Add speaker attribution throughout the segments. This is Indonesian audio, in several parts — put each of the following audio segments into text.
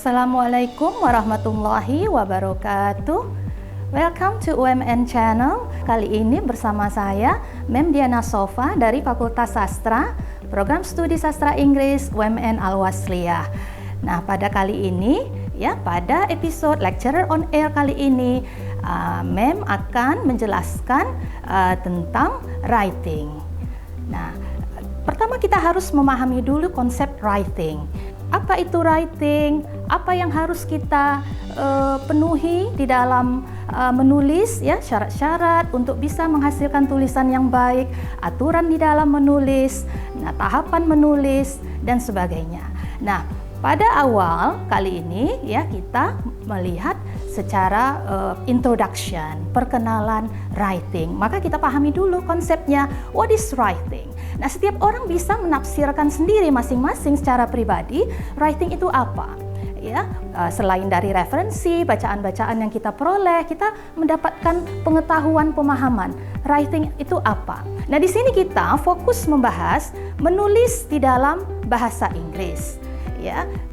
Speaker 1: Assalamualaikum warahmatullahi wabarakatuh. Welcome to UMN Channel. Kali ini bersama saya, Mem Diana Sofa dari Fakultas Sastra, Program Studi Sastra Inggris UMN Al-Wasliyah. Nah, pada kali ini, pada episode Lecturer on Air kali ini, Mem akan menjelaskan tentang writing. Nah, pertama kita harus memahami dulu konsep writing. Apa itu writing? Apa yang harus kita penuhi di dalam menulis, syarat-syarat untuk bisa menghasilkan tulisan yang baik, aturan di dalam menulis, tahapan menulis, dan sebagainya. Nah, pada awal kali ini kita melihat secara introduction, perkenalan writing. Maka kita pahami dulu konsepnya, what is writing? Nah, setiap orang bisa menafsirkan sendiri masing-masing secara pribadi, writing itu apa? Selain dari referensi, bacaan-bacaan yang kita peroleh, kita mendapatkan pengetahuan, pemahaman. Writing itu apa? Nah, di sini kita fokus membahas menulis di dalam bahasa Inggris.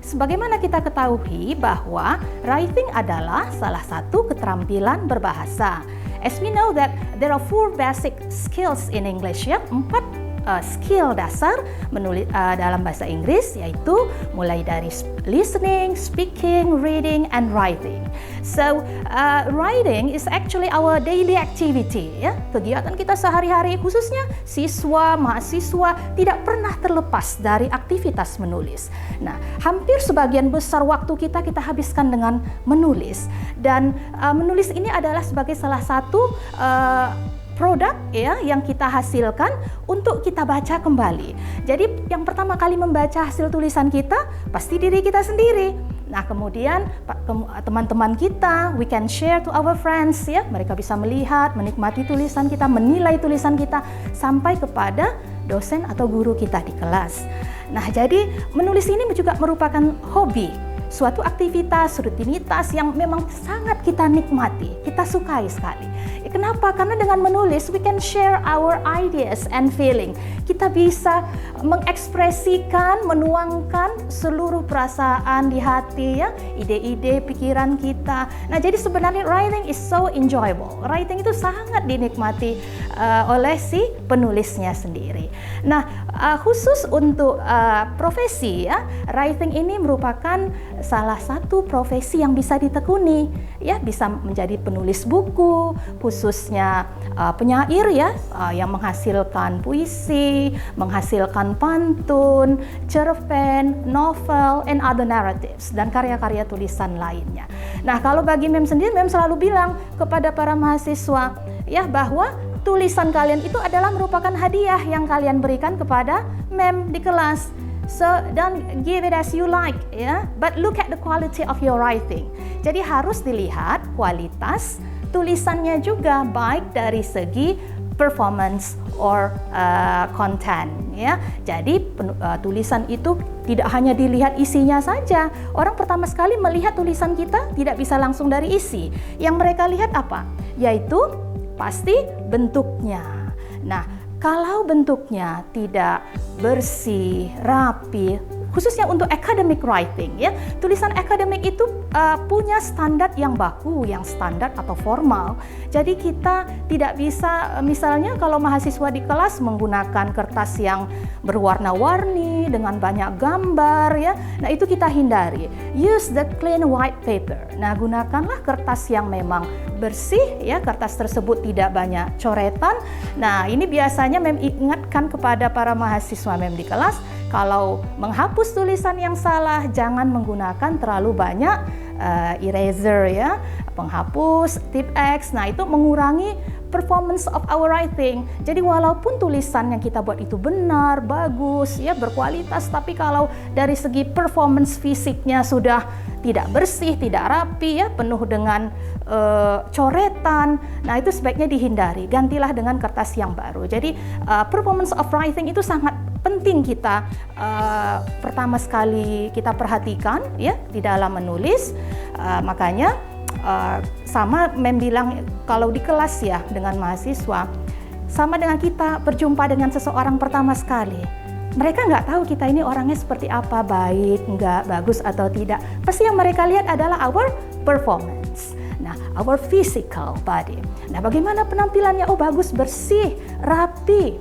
Speaker 1: Sebagaimana kita ketahui bahwa writing adalah salah satu keterampilan berbahasa. As we know that there are 4 basic skills in English, 4 skill dasar menulis dalam bahasa Inggris, yaitu mulai dari listening, speaking, reading, and writing. So, writing is actually our daily activity. Kegiatan kita sehari-hari, khususnya siswa, mahasiswa, tidak pernah terlepas dari aktivitas menulis. Nah, hampir sebagian besar waktu kita habiskan dengan menulis. Dan menulis ini adalah sebagai salah satu produk yang kita hasilkan untuk kita baca kembali. Jadi yang pertama kali membaca hasil tulisan kita pasti diri kita sendiri. Nah, kemudian teman-teman kita, we can share to our friends, mereka bisa melihat, menikmati tulisan kita, menilai tulisan kita sampai kepada dosen atau guru kita di kelas. Nah, jadi menulis ini juga merupakan hobi, suatu aktivitas, rutinitas yang memang sangat kita nikmati, kita sukai sekali. Kenapa? Karena dengan menulis, we can share our ideas and feeling. Kita bisa mengekspresikan, menuangkan seluruh perasaan di hati, ide-ide, pikiran kita. Nah, jadi sebenarnya writing is so enjoyable. Writing itu sangat dinikmati oleh si penulisnya sendiri. Nah, khusus untuk profesi, writing ini merupakan salah satu profesi yang bisa ditekuni, bisa menjadi penulis buku, khususnya penyair yang menghasilkan puisi, menghasilkan pantun, cerpen, novel, and other narratives, dan karya-karya tulisan lainnya. Nah, kalau bagi Mem sendiri, Mem selalu bilang kepada para mahasiswa bahwa tulisan kalian itu adalah merupakan hadiah yang kalian berikan kepada Mem di kelas. So, don't give it as you like, but look at the quality of your writing. Jadi harus dilihat kualitas tulisannya juga, baik dari segi performance or content. Jadi tulisan itu tidak hanya dilihat isinya saja. Orang pertama sekali melihat tulisan kita tidak bisa langsung dari isi. Yang mereka lihat apa? Yaitu pasti bentuknya. Nah, kalau bentuknya tidak bersih, rapi, khususnya untuk academic writing, tulisan akademik itu punya standar yang baku, yang standar atau formal. Jadi kita tidak bisa, misalnya kalau mahasiswa di kelas menggunakan kertas yang berwarna-warni dengan banyak gambar, nah itu kita hindari. Use the clean white paper. Nah, gunakanlah kertas yang memang bersih, kertas tersebut tidak banyak coretan. Nah, ini biasanya Mem ingatkan kepada para mahasiswa Mem di kelas, kalau menghapus tulisan yang salah, jangan menggunakan terlalu banyak eraser, penghapus, tip X. Nah, itu mengurangi performance of our writing. Jadi walaupun tulisan yang kita buat itu benar, bagus, berkualitas, tapi kalau dari segi performance fisiknya sudah tidak bersih, tidak rapi, penuh dengan coretan, nah itu sebaiknya dihindari. Gantilah dengan kertas yang baru. Jadi performance of writing itu sangat penting kita pertama sekali kita perhatikan di dalam menulis. Makanya sama Mem bilang kalau di kelas dengan mahasiswa, sama dengan kita berjumpa dengan seseorang pertama sekali. mereka nggak tahu kita ini orangnya seperti apa, baik, nggak, bagus atau tidak. Pasti yang mereka lihat adalah our performance. Nah, our physical body. Nah, bagaimana penampilannya? Oh, bagus, bersih, rapi.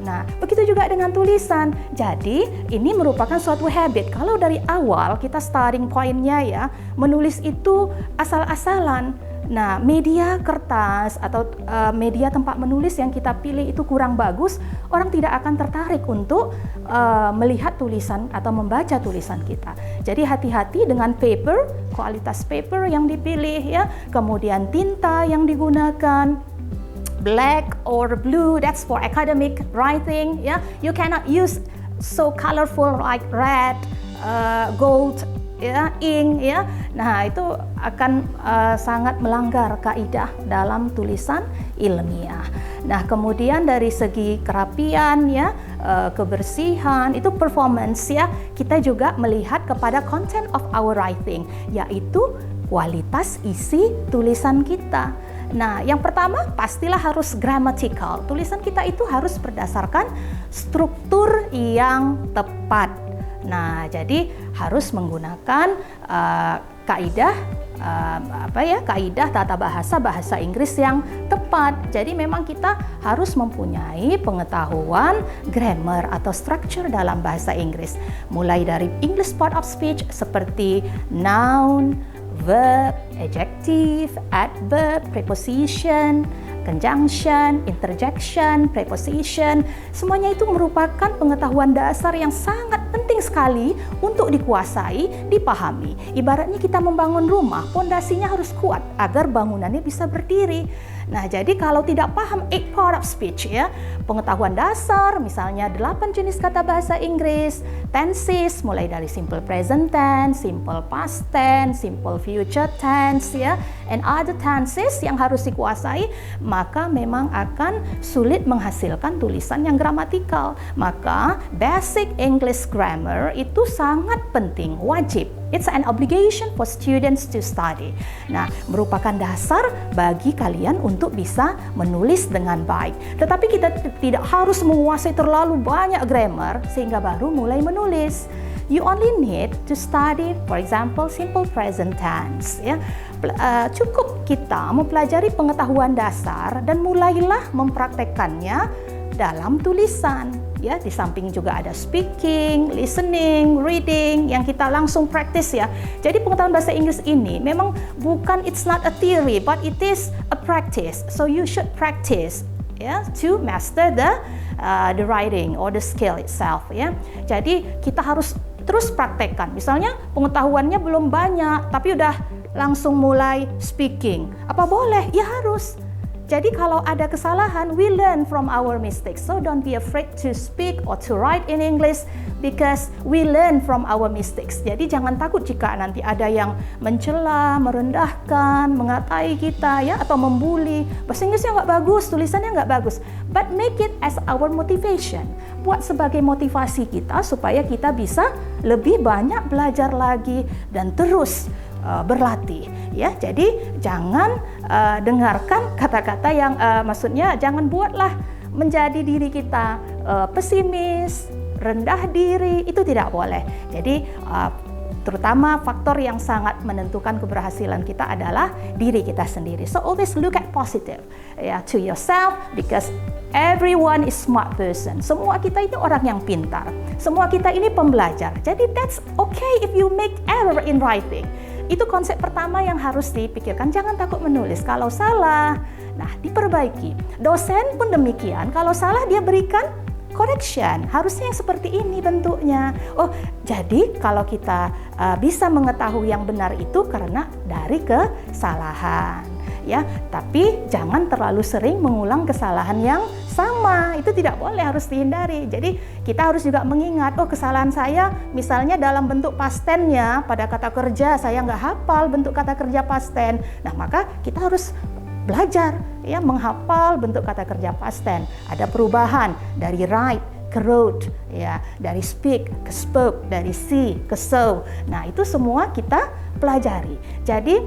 Speaker 1: Nah, begitu juga dengan tulisan. Jadi, ini merupakan suatu habit. Kalau dari awal kita starting point-nya ya, menulis itu asal-asalan. Nah, media kertas atau media tempat menulis yang kita pilih itu kurang bagus, orang tidak akan tertarik untuk melihat tulisan atau membaca tulisan kita. Jadi hati-hati dengan paper, kualitas paper yang dipilih ya, kemudian tinta yang digunakan. Black or blue, that's for academic writing ya. You cannot use so colorful like red, gold ya, ink ya. Nah, itu akan sangat melanggar kaidah dalam tulisan ilmiah. Nah, kemudian dari segi kerapian ya, kebersihan, itu performance ya. Kita juga melihat kepada content of our writing, yaitu kualitas isi tulisan kita. Nah, yang pertama pastilah harus grammatical. Tulisan kita itu harus berdasarkan struktur yang tepat. Nah, jadi harus menggunakan kaidah kaidah tata bahasa Inggris yang tepat. Jadi memang kita harus mempunyai pengetahuan grammar atau structure dalam bahasa Inggris. Mulai dari English part of speech seperti noun, verb, adjective, adverb, preposition, conjunction, interjection, preposition, semuanya itu merupakan pengetahuan dasar yang sangat penting sekali untuk dikuasai, dipahami. Ibaratnya kita membangun rumah, pondasinya harus kuat agar bangunannya bisa berdiri. Nah, jadi kalau tidak paham 8 part of speech ya, pengetahuan dasar, misalnya 8 jenis kata bahasa Inggris, tenses, mulai dari simple present tense, simple past tense, simple future tense ya, and other tenses yang harus dikuasai, maka memang akan sulit menghasilkan tulisan yang gramatikal. Maka basic English grammar itu sangat penting, wajib. It's an obligation for students to study. Nah, merupakan dasar bagi kalian untuk bisa menulis dengan baik. Tetapi kita tidak harus menguasai terlalu banyak grammar sehingga baru mulai menulis. You only need to study, for example, simple present tense. Ya, cukup kita mempelajari pengetahuan dasar dan mulailah mempraktekkannya dalam tulisan. Ya, di samping juga ada speaking, listening, reading yang kita langsung praktis ya. Jadi pengetahuan bahasa Inggris ini memang bukan, it's not a theory, but it is a practice. So you should practice ya to master the writing or the skill itself ya. Jadi kita harus terus praktekkan. Misalnya pengetahuannya belum banyak tapi udah langsung mulai speaking. Apa boleh? Ya harus. Jadi kalau ada kesalahan, we learn from our mistakes. So don't be afraid to speak or to write in English because we learn from our mistakes. Jadi jangan takut jika nanti ada yang mencela, merendahkan, mengatai kita ya, atau membuli. Bahasa Inggrisnya nggak bagus, tulisannya nggak bagus. But make it as our motivation. Buat sebagai motivasi kita supaya kita bisa lebih banyak belajar lagi dan terus berlatih ya. Jadi jangan dengarkan kata-kata yang maksudnya jangan buatlah menjadi diri kita pesimis, rendah diri, itu tidak boleh. Jadi terutama faktor yang sangat menentukan keberhasilan kita adalah diri kita sendiri. So always look at positive ya, to yourself, because everyone is smart person. Semua kita ini orang yang pintar. Semua kita ini pembelajar. Jadi that's okay if you make error in writing. Itu konsep pertama yang harus dipikirkan. Jangan takut menulis. Kalau salah, nah diperbaiki. Dosen pun demikian. Kalau salah dia berikan correction. Harusnya yang seperti ini bentuknya. Oh, jadi kalau kita bisa mengetahui yang benar itu karena dari kesalahan. Ya, tapi jangan terlalu sering mengulang kesalahan yang sama. Itu tidak boleh, harus dihindari. Jadi kita harus juga mengingat, oh kesalahan saya misalnya dalam bentuk past tense-nya, pada kata kerja saya nggak hafal bentuk kata kerja past tense. Nah, maka kita harus belajar ya menghafal bentuk kata kerja past tense. Ada perubahan dari write ke wrote ya, dari speak ke spoke, dari see ke saw. Nah, itu semua kita pelajari. Jadi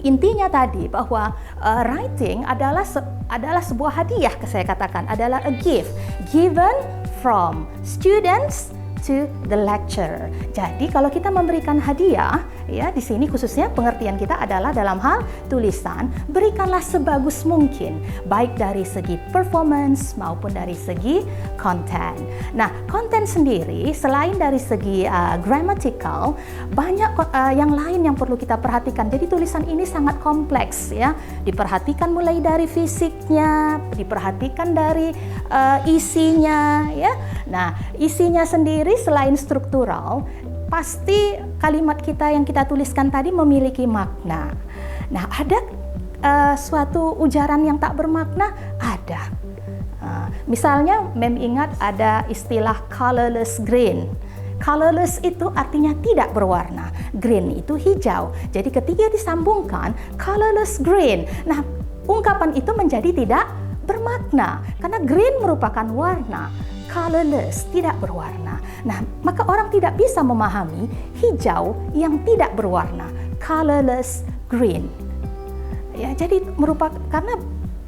Speaker 1: intinya tadi bahwa writing adalah sebuah hadiah, saya katakan adalah a gift given from students to the lecturer. Jadi kalau kita memberikan hadiah, ya di sini khususnya pengertian kita adalah dalam hal tulisan, berikanlah sebagus mungkin, baik dari segi performance maupun dari segi konten. Nah, konten sendiri selain dari segi grammatical, banyak yang lain yang perlu kita perhatikan. Jadi tulisan ini sangat kompleks, ya. Diperhatikan mulai dari fisiknya, diperhatikan dari isinya, ya. Nah, isinya sendiri selain struktural, pasti kalimat kita yang kita tuliskan tadi memiliki makna. Nah, ada suatu ujaran yang tak bermakna? Ada. Misalnya, Mem ingat ada istilah colorless green. Colorless itu artinya tidak berwarna. Green itu hijau. Jadi ketika disambungkan, colorless green. Nah, ungkapan itu menjadi tidak bermakna karena green merupakan warna. Colorless, tidak berwarna. Nah, maka orang tidak bisa memahami hijau yang tidak berwarna, colorless green. Ya, jadi merupakan karena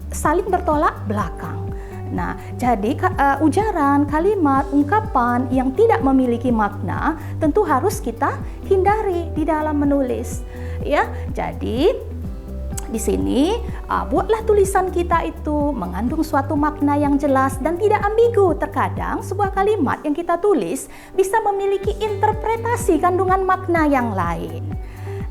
Speaker 1: saling bertolak belakang. Nah, jadi ujaran, kalimat, ungkapan yang tidak memiliki makna tentu harus kita hindari di dalam menulis. Ya, jadi di sini, buatlah tulisan kita itu mengandung suatu makna yang jelas dan tidak ambigu. Terkadang sebuah kalimat yang kita tulis bisa memiliki interpretasi kandungan makna yang lain.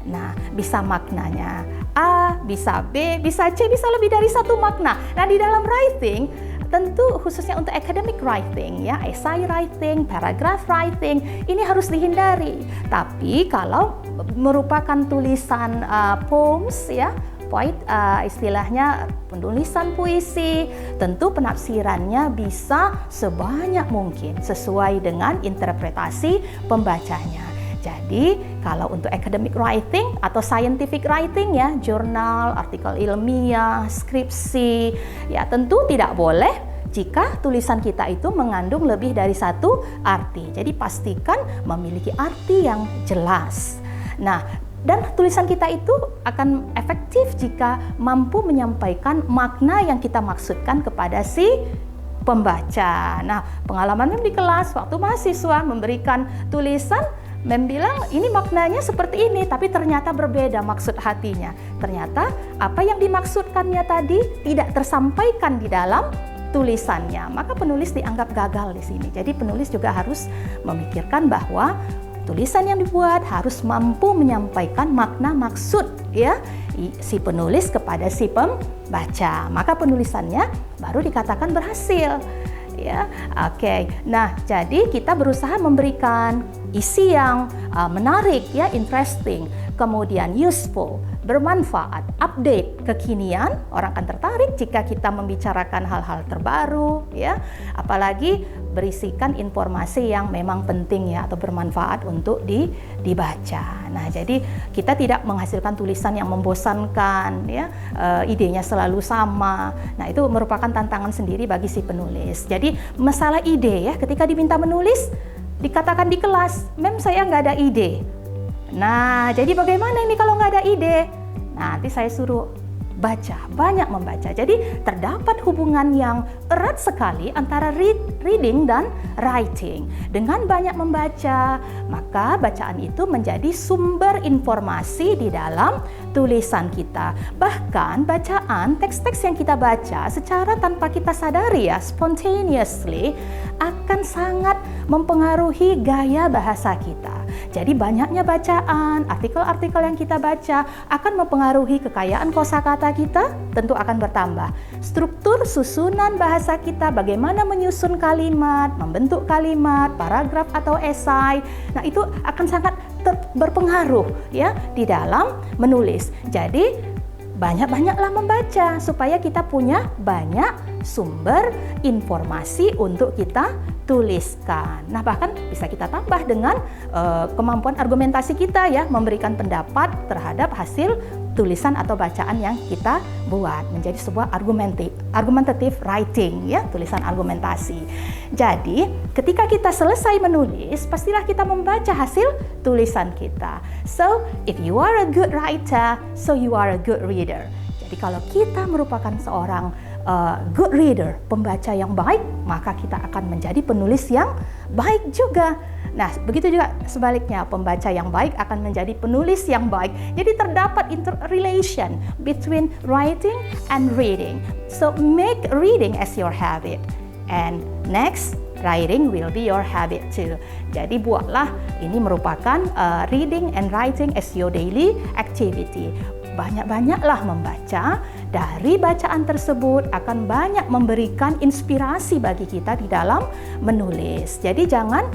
Speaker 1: Nah, bisa maknanya A, bisa B, bisa C, bisa lebih dari satu makna. Nah, di dalam writing, tentu khususnya untuk academic writing, ya, essay writing, paragraph writing, ini harus dihindari. Tapi kalau merupakan tulisan poems, ya, istilahnya penulisan puisi, tentu penafsirannya bisa sebanyak mungkin sesuai dengan interpretasi pembacanya. Jadi kalau untuk academic writing atau scientific writing, ya, jurnal, artikel ilmiah, skripsi, ya tentu tidak boleh jika tulisan kita itu mengandung lebih dari satu arti. Jadi pastikan memiliki arti yang jelas. Nah, dan tulisan kita itu akan efektif jika mampu menyampaikan makna yang kita maksudkan kepada si pembaca. Nah, pengalaman Mem di kelas waktu mahasiswa memberikan tulisan, Mem bilang ini maknanya seperti ini, tapi ternyata berbeda maksud hatinya. Ternyata apa yang dimaksudkannya tadi tidak tersampaikan di dalam tulisannya. Maka penulis dianggap gagal di sini. Jadi penulis juga harus memikirkan bahwa tulisan yang dibuat harus mampu menyampaikan makna maksud, ya, si penulis kepada si pembaca. Maka penulisannya baru dikatakan berhasil. Ya, oke. Nah, jadi kita berusaha memberikan isi yang menarik, ya, interesting, kemudian useful, bermanfaat, update, kekinian. Orang akan tertarik jika kita membicarakan hal-hal terbaru, ya, apalagi berisikan informasi yang memang penting, ya, atau bermanfaat untuk dibaca. Nah, jadi kita tidak menghasilkan tulisan yang membosankan, ya, idenya selalu sama. Nah, itu merupakan tantangan sendiri bagi si penulis. Jadi masalah ide, ya, ketika diminta menulis, dikatakan di kelas, Mem saya nggak ada ide. Nah, jadi bagaimana ini kalau nggak ada ide? Nah, nanti saya suruh baca, banyak membaca. Jadi terdapat hubungan yang erat sekali antara reading dan writing. Dengan banyak membaca, maka bacaan itu menjadi sumber informasi di dalam tulisan kita. Bahkan bacaan, teks-teks yang kita baca secara tanpa kita sadari, ya, spontaneously, akan sangat mempengaruhi gaya bahasa kita. Jadi banyaknya bacaan, artikel-artikel yang kita baca akan mempengaruhi kekayaan kosakata kita, tentu akan bertambah. Struktur susunan bahasa kita, bagaimana menyusun kalimat, membentuk kalimat, paragraf atau esai. Nah, itu akan sangat berpengaruh, ya, di dalam menulis. Jadi banyak-banyaklah membaca supaya kita punya banyak sumber informasi untuk kita tuliskan. Nah, bahkan bisa kita tambah dengan kemampuan argumentasi kita, ya, memberikan pendapat terhadap hasil tulisan atau bacaan yang kita buat menjadi sebuah argumentative writing, ya, tulisan argumentasi. Jadi, ketika kita selesai menulis, pastilah kita membaca hasil tulisan kita. So, if you are a good writer, so you are a good reader. Jadi kalau kita merupakan seorang good reader, pembaca yang baik, maka kita akan menjadi penulis yang baik juga. Nah, begitu juga sebaliknya, pembaca yang baik akan menjadi penulis yang baik. Jadi terdapat interrelation between writing and reading. So make reading as your habit. And next, writing will be your habit too. Jadi buatlah ini merupakan reading and writing as your daily activity. Banyak-banyaklah membaca. Dari bacaan tersebut akan banyak memberikan inspirasi bagi kita di dalam menulis. Jadi jangan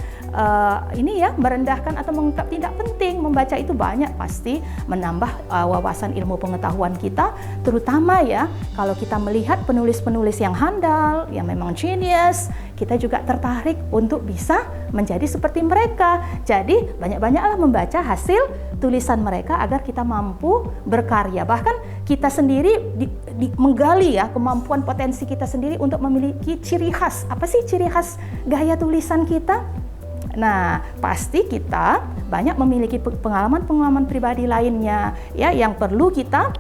Speaker 1: merendahkan atau menganggap tidak penting. Membaca itu banyak pasti menambah wawasan ilmu pengetahuan kita, terutama ya kalau kita melihat penulis-penulis yang handal, yang memang genius, kita juga tertarik untuk bisa menjadi seperti mereka. Jadi banyak-banyaklah membaca hasil tulisan mereka agar kita mampu berkarya. Bahkan kita sendiri menggali ya kemampuan potensi kita sendiri untuk memiliki ciri khas. Apa sih ciri khas gaya tulisan kita? Nah, pasti kita banyak memiliki pengalaman-pengalaman pribadi lainnya ya yang perlu kita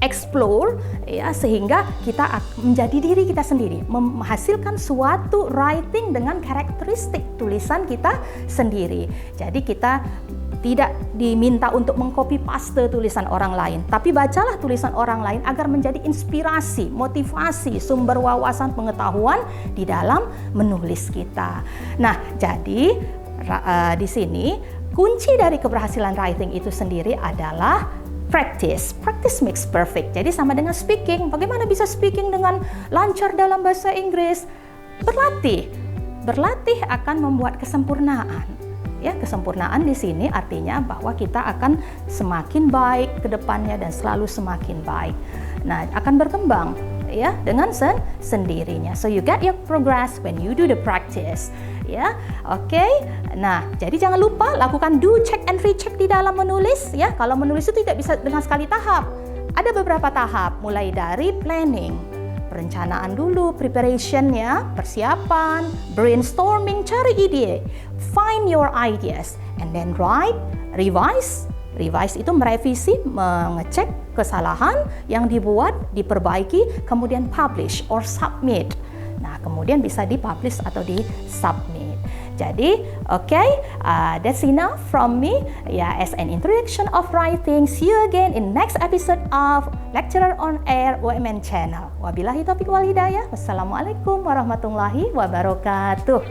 Speaker 1: explore ya, sehingga kita menjadi diri kita sendiri, menghasilkan suatu writing dengan karakteristik tulisan kita sendiri. Jadi kita tidak diminta untuk mengcopy paste tulisan orang lain, tapi bacalah tulisan orang lain agar menjadi inspirasi, motivasi, sumber wawasan pengetahuan di dalam menulis kita. Nah, jadi di sini kunci dari keberhasilan writing itu sendiri adalah practice. Practice makes perfect. Jadi sama dengan speaking. Bagaimana bisa speaking dengan lancar dalam bahasa Inggris? Berlatih. Berlatih akan membuat kesempurnaan. Ya, kesempurnaan di sini artinya bahwa kita akan semakin baik ke depannya dan selalu semakin baik. Nah, akan berkembang ya dengan sendirinya. So you get your progress when you do the practice. Ya, oke. Nah, jadi jangan lupa lakukan do, check and recheck di dalam menulis ya. Kalau menulis itu tidak bisa dengan sekali tahap. Ada beberapa tahap, mulai dari planning, perencanaan dulu, preparation-nya, persiapan, brainstorming, cari ide, find your ideas, and then write, revise. Revise itu merevisi, mengecek kesalahan yang dibuat, diperbaiki, kemudian publish or submit. Nah, kemudian bisa dipublish atau di-submit. Jadi, that's enough from me as an introduction of writing. See you again in next episode of Lecturer on Air UMN Channel. Wabillahi taufiq wal hidayah. Wassalamualaikum warahmatullahi wabarakatuh.